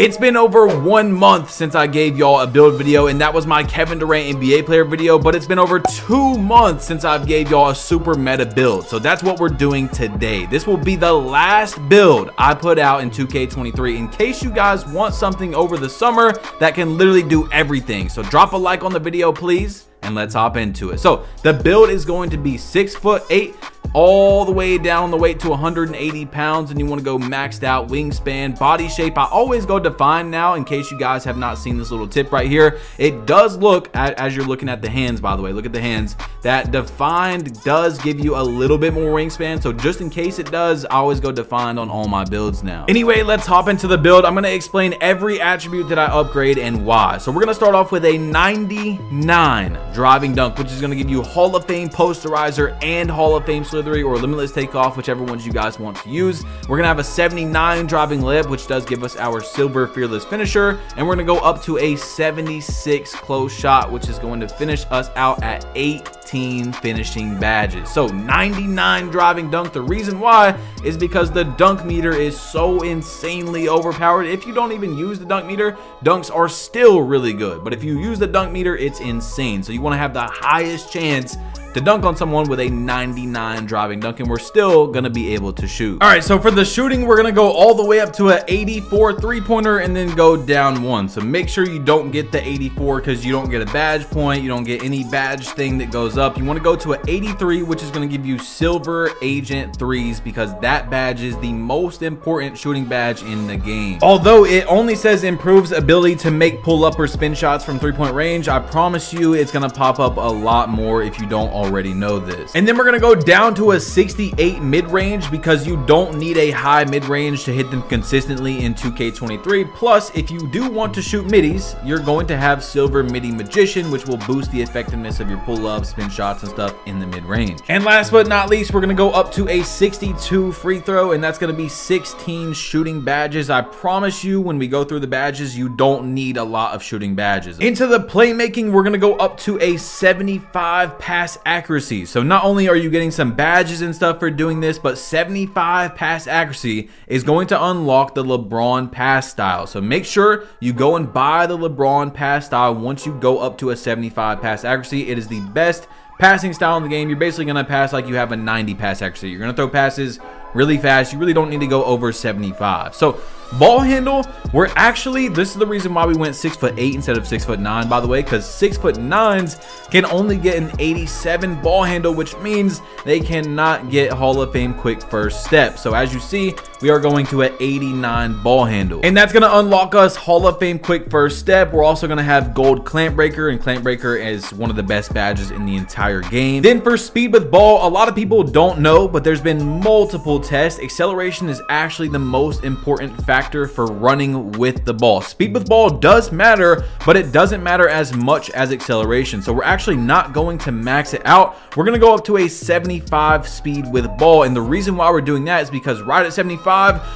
It's been over 1 month since I gave y'all a build video, and that was my Kevin Durant NBA player video, but it's been over 2 months since I've gave y'all a super meta build. So that's what we're doing today. This will be the last build I put out in 2K23 in case you guys want something over the summer that can literally do everything. So drop a like on the video, please, and let's hop into it. So the build is going to be 6'8", all the way down the weight to 180 pounds, and you want to go maxed out wingspan. Body shape, I always go defined now in case you guys have not seen this little tip right here. It does look, as you're looking at the hands, by the way, look at the hands, that defined does give you a little bit more wingspan. So just in case it does, I always go defined on all my builds now. Anyway, let's hop into the build. I'm going to explain every attribute that I upgrade and why. So we're going to start off with a 99 driving dunk, which is going to give you Hall of Fame posterizer and Hall of Fame slithery or limitless takeoff, whichever ones you guys want to use. We're going to have a 79 driving layup, which does give us our silver fearless finisher, and we're going to go up to a 76 close shot, which is going to finish us out at 18 finishing badges. So 99 driving dunk. The reason why is because the dunk meter is so insanely overpowered. If you don't even use the dunk meter, dunks are still really good, but if you use the dunk meter, it's insane. So you want to have the highest chance to dunk on someone with a 99 driving dunk, and we're still gonna be able to shoot. All right, so for the shooting, we're gonna go all the way up to an 84 three-pointer and then go down 1. So make sure you don't get the 84 because you don't get a badge point, you don't get any badge thing that goes up. You want to go to an 83, which is going to give you silver agent threes, because that badge is the most important shooting badge in the game. Although it only says improves ability to make pull-up or spin shots from 3-point range, I promise you it's gonna pop up a lot more if you don't already know this. And then we're gonna go down to a 68 mid-range, because you don't need a high mid-range to hit them consistently in 2K23. Plus, if you do want to shoot middies, you're going to have silver midi magician, which will boost the effectiveness of your pull-ups, spin shots, and stuff in the mid-range. And last but not least, we're gonna go up to a 62 free throw, and that's gonna be 16 shooting badges. I promise you, when we go through the badges, you don't need a lot of shooting badges. Into the playmaking, we're gonna go up to a 75 pass accuracy. So not only are you getting some badges and stuff for doing this, but 75 pass accuracy is going to unlock the LeBron pass style. So make sure you go and buy the LeBron pass style once you go up to a 75 pass accuracy. It is the best passing style in the game. You're basically going to pass like you have a 90 pass accuracy. You're going to throw passes really fast. You really don't need to go over 75. So ball handle, we're actually, this is the reason why we went 6'8" instead of 6'9", by the way, because 6'9s can only get an 87 ball handle, which means they cannot get Hall of Fame quick first step. So as you see, we are going to an 89 ball handle, and that's going to unlock us Hall of Fame quick first step. We're also going to have gold clamp breaker, and clamp breaker is one of the best badges in the entire game. Then for speed with ball, a lot of people don't know, but there's been multiple tests. Acceleration is actually the most important factor for running with the ball. Speed with ball does matter, but it doesn't matter as much as acceleration. So we're actually not going to max it out. We're going to go up to a 75 speed with ball, and the reason why we're doing that is because right at 75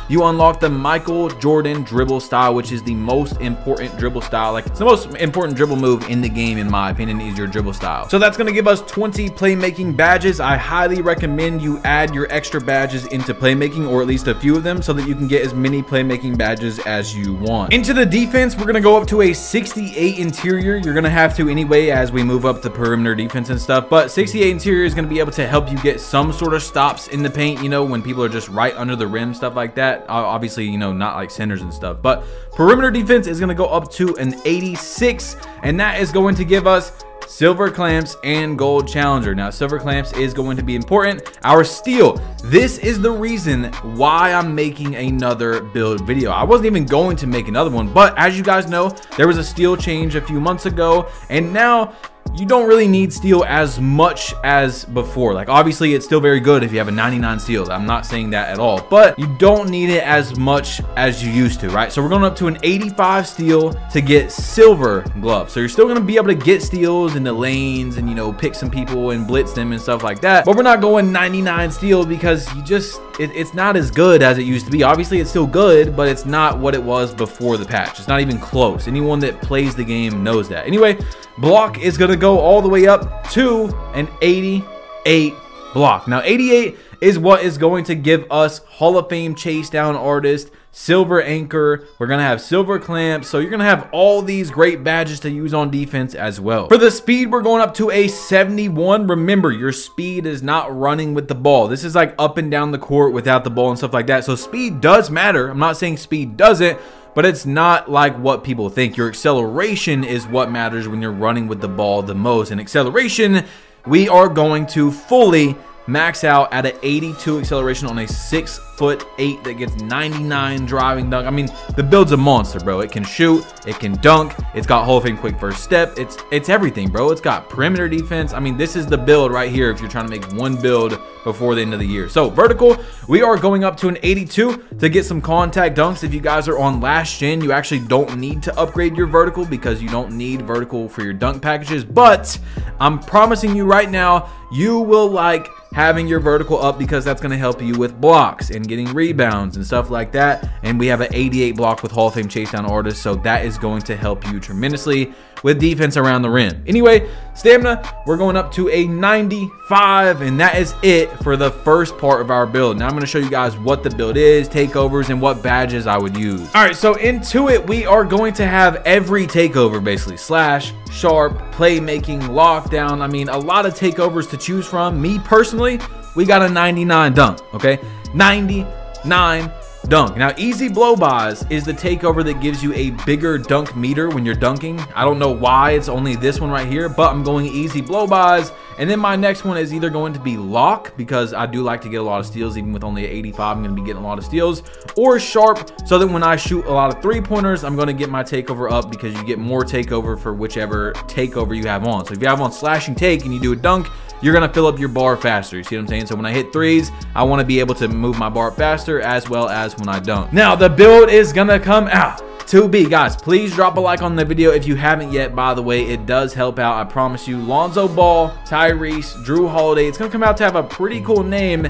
you unlock the Michael Jordan dribble style, which is the most important dribble style. Like, it's the most important dribble move in the game, in my opinion, is your dribble style. So that's going to give us 20 playmaking badges. I highly recommend you add your extra badges into playmaking, or at least a few of them, so that you can get as many playmaking badges as you want. Into the defense, we're going to go up to a 68 interior. You're going to have to anyway as we move up the perimeter defense and stuff, but 68 interior is going to be able to help you get some sort of stops in the paint, you know, when people are just right under the rim, stuff like that. Obviously, you know, not like centers and stuff, but perimeter defense is going to go up to an 86, and that is going to give us silver clamps and gold challenger. Now silver clamps is going to be important. Our steal, this is the reason why I'm making another build video. I wasn't even going to make another one, but as you guys know, there was a steal change a few months ago, and now you don't really need steal as much as before. Like, obviously it's still very good if you have a 99 steal. I'm not saying that at all, but you don't need it as much as you used to, right? So we're going up to an 85 steal to get silver gloves. So you're still going to be able to get steals in the lanes and, you know, pick some people and blitz them and stuff like that, but we're not going 99 steal because you just, it's not as good as it used to be. Obviously it's still good, but it's not what it was before the patch. It's not even close. Anyone that plays the game knows that. Anyway, block is going to go all the way up to an 88 block. Now 88 is what is going to give us Hall of Fame chase down artist, silver anchor, we're gonna have silver clamps, so you're gonna have all these great badges to use on defense as well. For the speed, we're going up to a 71. Remember, your speed is not running with the ball. This is like up and down the court without the ball and stuff like that, so speed does matter. I'm not saying speed doesn't, but it's not like what people think. Your acceleration is what matters when you're running with the ball the most. And acceleration, we are going to fully max out at an 82 acceleration on a 6'8" that gets 99 driving dunk. I mean, the build's a monster, bro. It can shoot, it can dunk, it's got Hall of Fame quick first step, it's everything, bro. It's got perimeter defense. I mean, this is the build right here if you're trying to make one build before the end of the year. So vertical, we are going up to an 82 to get some contact dunks. If you guys are on last gen, you actually don't need to upgrade your vertical because you don't need vertical for your dunk packages, but I'm promising you right now, you will like having your vertical up because that's going to help you with blocks and getting rebounds and stuff like that. And we have an 88 block with Hall of Fame chase down artists, so that is going to help you tremendously with defense around the rim. Anyway, stamina, we're going up to a 95, and that is it for the first part of our build. Now I'm going to show you guys what the build is, takeovers, and what badges I would use. All right, so into it, we are going to have every takeover basically: slash, sharp, playmaking, lockdown. I mean, a lot of takeovers to choose from. Me personally, we got a 99 dunk, okay? 99 dunk. Now, easy blow bys is the takeover that gives you a bigger dunk meter when you're dunking. I don't know why it's only this one right here, but I'm going easy blow bys. And then my next one is either going to be lock, because I do like to get a lot of steals. Even with only an 85, I'm going to be getting a lot of steals, or sharp, so that when I shoot a lot of 3-pointers, I'm going to get my takeover up, because you get more takeover for whichever takeover you have on. So if you have on slashing take and you do a dunk, you're going to fill up your bar faster. You see what I'm saying? So when I hit threes, I want to be able to move my bar faster, as well as when I dunk. Now the build is going to come out to be, guys, please drop a like on the video if you haven't yet. By the way, it does help out, I promise you. Lonzo Ball, Tyrese, Drew Holiday. It's going to come out to have a pretty cool name,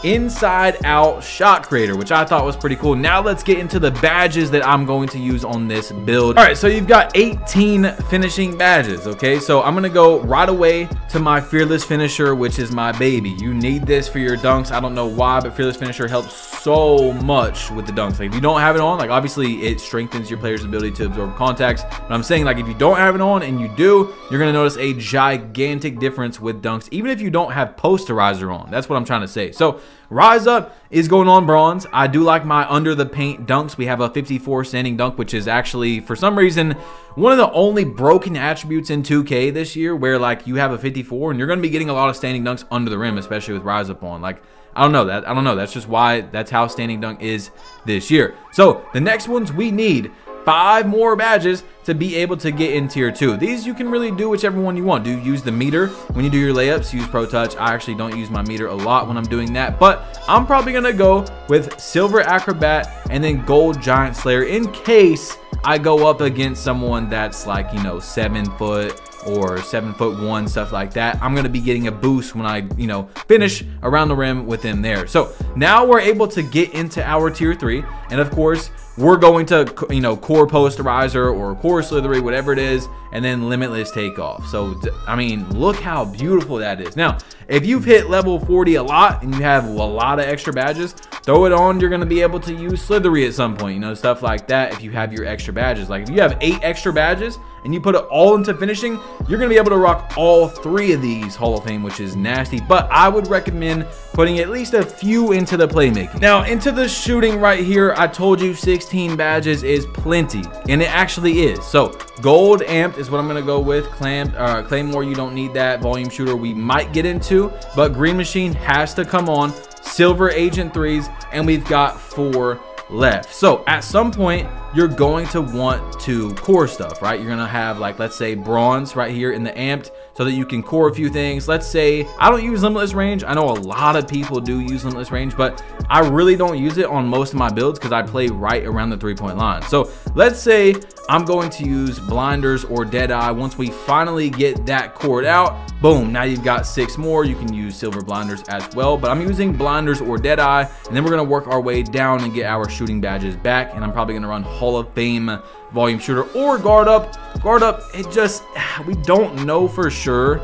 Inside Out Shot Creator, which I thought was pretty cool. Now let's get into the badges that I'm going to use on this build. All right, so you've got 18 finishing badges, okay? So I'm gonna go right away to my Fearless Finisher, which is my baby. You need this for your dunks. I don't know why, but Fearless Finisher helps so much with the dunks. Like, if you don't have it on, like, obviously it strengthens your player's ability to absorb contacts, but I'm saying, like, if you don't have it on and you do, you're gonna notice a gigantic difference with dunks, even if you don't have posterizer on. That's what I'm trying to say. So Rise Up is going on bronze. I do like my under the paint dunks. We have a 54 standing dunk, which is actually, for some reason, one of the only broken attributes in 2K this year, where like you have a 54 and you're going to be getting a lot of standing dunks under the rim, especially with Rise Up on. Like, I don't know that. I don't know. That's just why, that's how standing dunk is this year. So the next ones, we need 5 more badges to be able to get in tier 2. These you can really do whichever one you want. Do use the meter when you do your layups, use Pro Touch. I actually don't use my meter a lot when I'm doing that, but I'm probably gonna go with Silver Acrobat and then Gold Giant Slayer in case I go up against someone that's like, you know, 7 foot or 7'1", stuff like that. I'm gonna be getting a boost when I, you know, finish around the rim with them there. So now we're able to get into our tier 3, and of course we're going to, you know, core posterizer or core slithery, whatever it is, and then limitless takeoff. So I mean, look how beautiful that is. Now if you've hit level 40 a lot and you have a lot of extra badges, throw it on. You're going to be able to use slithery at some point, you know, stuff like that. If you have your extra badges, like if you have 8 extra badges and you put it all into finishing, you're going to be able to rock all 3 of these Hall of Fame, which is nasty. But I would recommend putting at least a few into the playmaking. Now into the shooting right here, I told you 16 badges is plenty, and it actually is. So gold amped is what I'm going to go with. Claymore, you don't need that. Volume shooter we might get into, but green machine has to come on. Silver agent 3s, and we've got 4 left. So at some point you're going to want to core stuff, right? You're gonna have, like, let's say bronze right here in the amped, so that you can core a few things. Let's say I don't use limitless range. I know a lot of people do use limitless range, but I really don't use it on most of my builds because I play right around the 3-point line. So let's say I'm going to use blinders or deadeye. Once we finally get that cored out, boom, now you've got 6 more. You can use silver blinders as well, but I'm using blinders or deadeye, and then we're gonna work our way down and get our shooting badges back. And I'm probably gonna run Hall of Fame volume shooter or guard up. Guard up, it just, we don't know for sure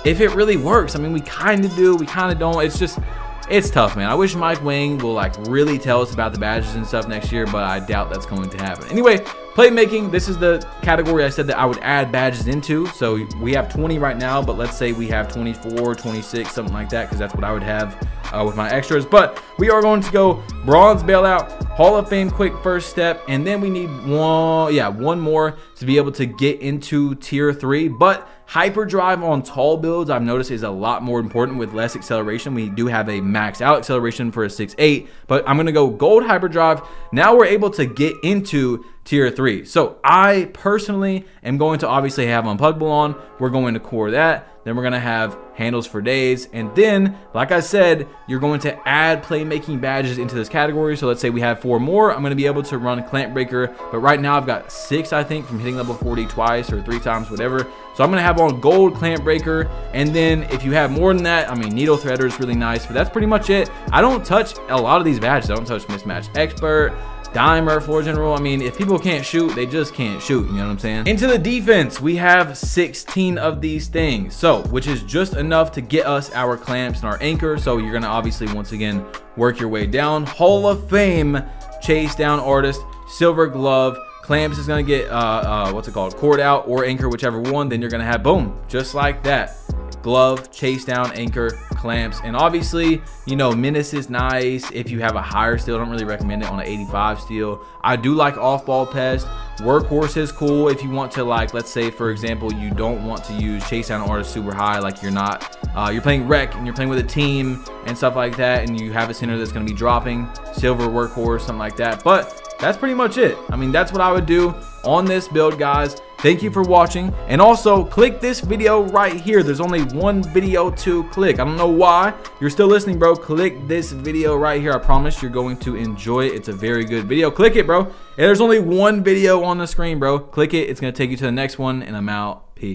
if it really works. I mean, we kind of do, we kind of don't. It's just, it's tough, man. I wish Mike Wang will like really tell us about the badges and stuff next year, but I doubt that's going to happen. Anyway, playmaking, this is the category I said that I would add badges into. So we have 20 right now, but let's say we have 24, 26, something like that, because that's what I would have with my extras. But we are going to go bronze bailout, Hall of Fame quick first step, and then we need one more to be able to get into tier 3. But hyperdrive on tall builds, I've noticed, is a lot more important with less acceleration. We do have a max out acceleration for a 6'8", but I'm gonna go gold hyperdrive. Now we're able to get into tier 3. So I personally am going to obviously have unpluggable on. We're going to core that. Then we're gonna have handles for days, and then, like I said, you're going to add playmaking badges into this category. So let's say we have 4 more. I'm gonna be able to run clamp breaker, but right now I've got 6, I think, from hitting level 40 twice or 3 times, whatever. So I'm gonna have on gold clamp breaker, and then if you have more than that, I mean, needle threader is really nice, but that's pretty much it. I don't touch a lot of these badges. I don't touch mismatch expert, dimer, floor general. I mean, if people can't shoot, they just can't shoot, you know what I'm saying? Into the defense, we have 16 of these things, so which is just enough to get us our clamps and our anchor. So you're gonna obviously once again work your way down. Hall of Fame chase down artist, silver glove, clamps is gonna get what's it called, cord out or anchor, whichever one. Then you're gonna have, boom, just like that, glove, chase down, anchor, clamps. And obviously, you know, menace is nice if you have a higher steel. I don't really recommend it on an 85 steel. I do like off-ball pest. Workhorse is cool if you want to, like, let's say for example, you don't want to use chase down artist super high, like you're not you're playing rec and you're playing with a team and stuff like that, and you have a center that's going to be dropping, silver workhorse, something like that. But that's pretty much it. I mean, that's what I would do on this build, guys. Thank you for watching, and also click this video right here. There's only one video to click. I don't know why you're still listening, bro. Click this video right here. I promise you're going to enjoy it. It's a very good video. Click it, bro. And there's only one video on the screen, bro. Click it. It's gonna take you to the next one, and I'm out. Peace.